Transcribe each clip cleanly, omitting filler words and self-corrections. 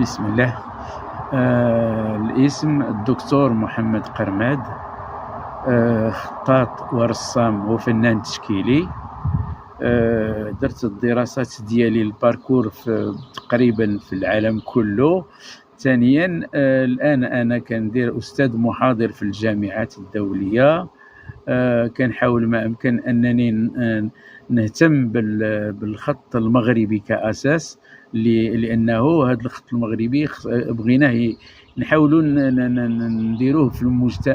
بسم الله. الاسم الدكتور محمد قرماد. خطاط ورسام وفنان تشكيلي. درت الدراسات ديالي الباركور تقريبا في العالم كله. ثانيا الآن أنا كندير أستاذ محاضر في الجامعات الدولية. كنحاول ما أمكن أنني نهتم بالخط المغربي كأساس، لأنه هذا الخط المغربي بغيناه نحاولوا نديروه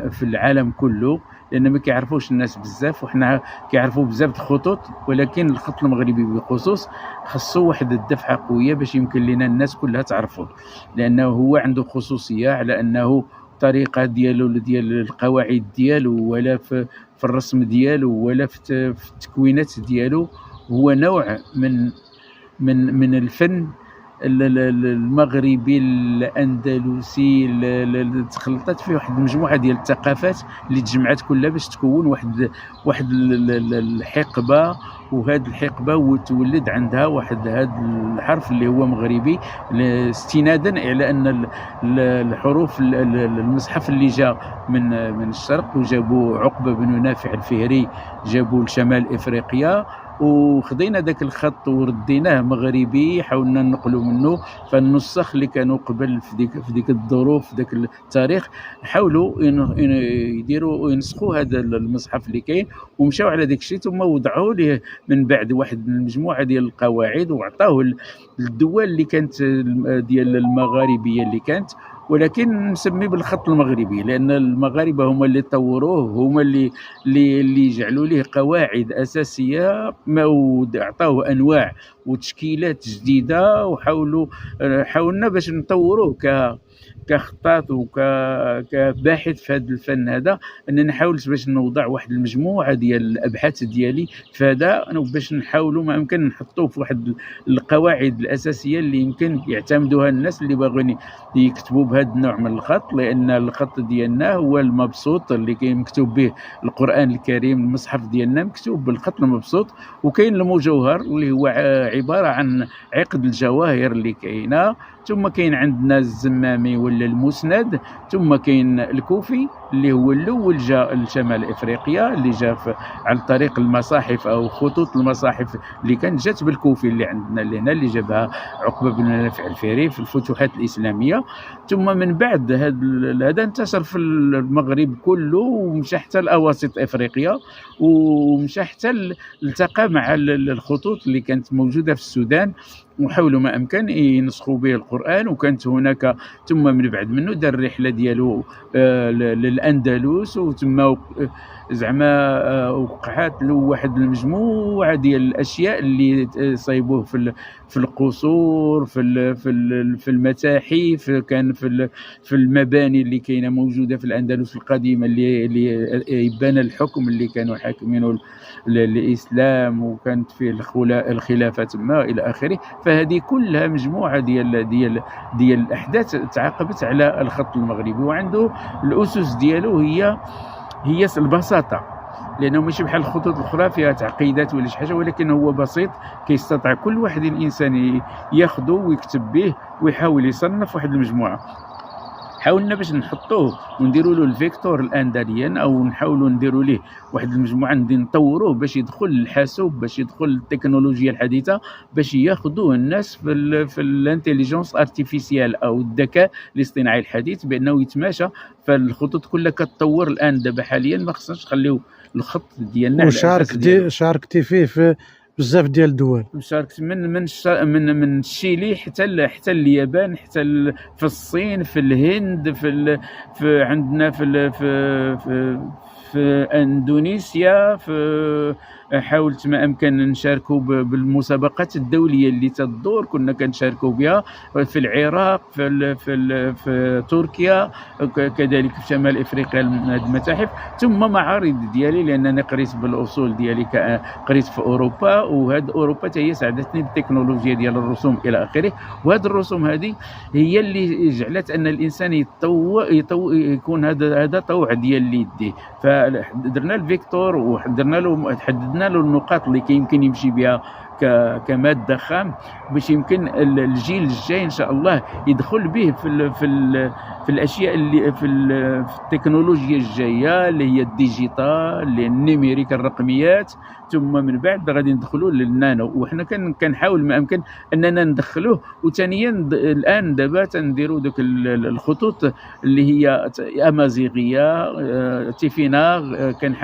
في العالم كله، لأن ما كيعرفوش الناس بزاف، وحنا كيعرفوا بزاف الخطوط، ولكن الخط المغربي بخصوص خصو واحد الدفعة قوية باش يمكن لنا الناس كلها تعرفوه، لأنه هو عنده خصوصية على أنه الطريقة ديالو ديال القواعد ديالو، ولا في الرسم ديالو، ولا في التكوينات ديالو. هو نوع من الفن المغربي الأندلسي اللي تخلطت فيه واحد المجموعة ديال الثقافات اللي تجمعات كلها باش تكون واحد الحقبة، وهاد الحقبة وتولد عندها واحد هاد الحرف اللي هو مغربي، استنادا على أن الحروف المصحف اللي جاء من الشرق، وجابوا عقبة بن نافع الفهري، جابوا لشمال إفريقيا، وخدينا داك الخط ورديناه مغربي، حاولنا ننقلوا منه. فالنسخ اللي كانوا قبل في ديك الظروف، في داك التاريخ، حاولوا يديروا ينسخوا هذا المصحف اللي كاين، ومشاو على داك الشيء، ثم وضعوا ليه من بعد واحد المجموعه ديال القواعد، وعطاوه للدول اللي كانت ديال المغاربيه اللي كانت، ولكن نسميه بالخط المغربي، لان المغاربه هما اللي طوروه، هما اللي جعلوا ليه قواعد اساسيه، ما عطاوه انواع وتشكيلات جديده، حاولنا باش نطوروه كخطاط كباحث في هذا الفن هذا، اننا حاولت باش نوضع واحد المجموعه ديال الابحاث ديالي في هذا، باش نحاولوا ما يمكن نحطوه في واحد القواعد الاساسيه اللي يمكن يعتمدوها الناس اللي باغيين يكتبوا بهذا النوع من الخط، لان الخط ديالنا هو المبسوط اللي كاين مكتوب به القران الكريم. المصحف ديالنا مكتوب بالخط المبسوط، وكاين المجوهر اللي هو عباره عن عقد الجواهر اللي كاينه، ثم كاين عندنا الزمامي ولا المسند، ثم كاين الكوفي اللي هو الاول جاء لشمال افريقيا، اللي جاء عن طريق المصاحف او خطوط المصاحف اللي كانت جات بالكوفي اللي عندنا اللي هنا، اللي جابها عقبه بن نافع الفهري في الفتوحات الاسلاميه. ثم من بعد هذا انتشر في المغرب كله، ومشى حتى لاواسط افريقيا، ومشى حتى التقى مع الخطوط اللي كانت موجوده في السودان، وحاولوا ما امكن ينسخوا به القران. وكانت هناك ثم من بعد منه دار الرحله ديالو للاندلس، وتما زعما وقعت له واحد المجموعه ديال الاشياء اللي صايبوه في القصور، في المتاحف، كان في المباني اللي كاينه موجوده في الاندلس القديمه، اللي يبان الحكم اللي كانوا حاكمينه الاسلام، وكانت فيه الخلافه تما الى اخره. فهذه كلها مجموعه ديال الاحداث تعاقبت على الخط المغربي، وعنده الاسس ديالو هي البساطه، لانه ماشي بحال الخطوط الاخرى فيها تعقيدات ولا شي حاجه، ولكن هو بسيط كيستطيع كل واحد الانسان ياخذه ويكتب به ويحاول يصنف واحد المجموعه. حاولنا باش نحطوه ونديروا له الفيكتور الاندريان، او نحاولوا نديروا ليه واحد المجموعه نطوروه باش يدخل الحاسوب، باش يدخل التكنولوجيا الحديثه، باش ياخذوه الناس في الانتيليجنس ارتيفيسيال او الذكاء الاصطناعي الحديث، بانه يتماشى. فالخطوط كلها كتطور الان دابا حاليا، ما خصناش نخليو الخط ديالنا. وشاركتي فيه في بزاف ديال الدول. شاركت من الشيلي حتى اليابان، حتى في الصين، في الهند، في عندنا في اندونيسيا. حاولت ما امكن نشاركوا بالمسابقات الدوليه اللي تدور، كنا كنشاركوا بها في العراق، في تركيا، كذلك في شمال افريقيا المتاحف، ثم معارض ديالي، لانني قريت بالاصول ديالي، قريت في اوروبا، وهاد اوروبا هي ساعدتني بالتكنولوجيا ديال الرسوم الى اخره. وهاد الرسوم هذه هي اللي جعلت ان الانسان يكون هذا طوع ديال يديه. فدرنا الفيكتور وحددنا له حددنا له النقاط اللي كيمكن يمشي بها كماده خام، باش يمكن الجيل الجاي ان شاء الله يدخل به في الاشياء اللي في التكنولوجيا الجايه، اللي هي الديجيتال، اللي هي النيميريك، الرقميات. ثم من بعد غادي ندخلوا للنانو، وحنا كنحاول ما امكن اننا ندخلوه. وثانيا الان دابا تنديروا دوك الخطوط اللي هي امازيغيه، تيفيناغ، كنحاول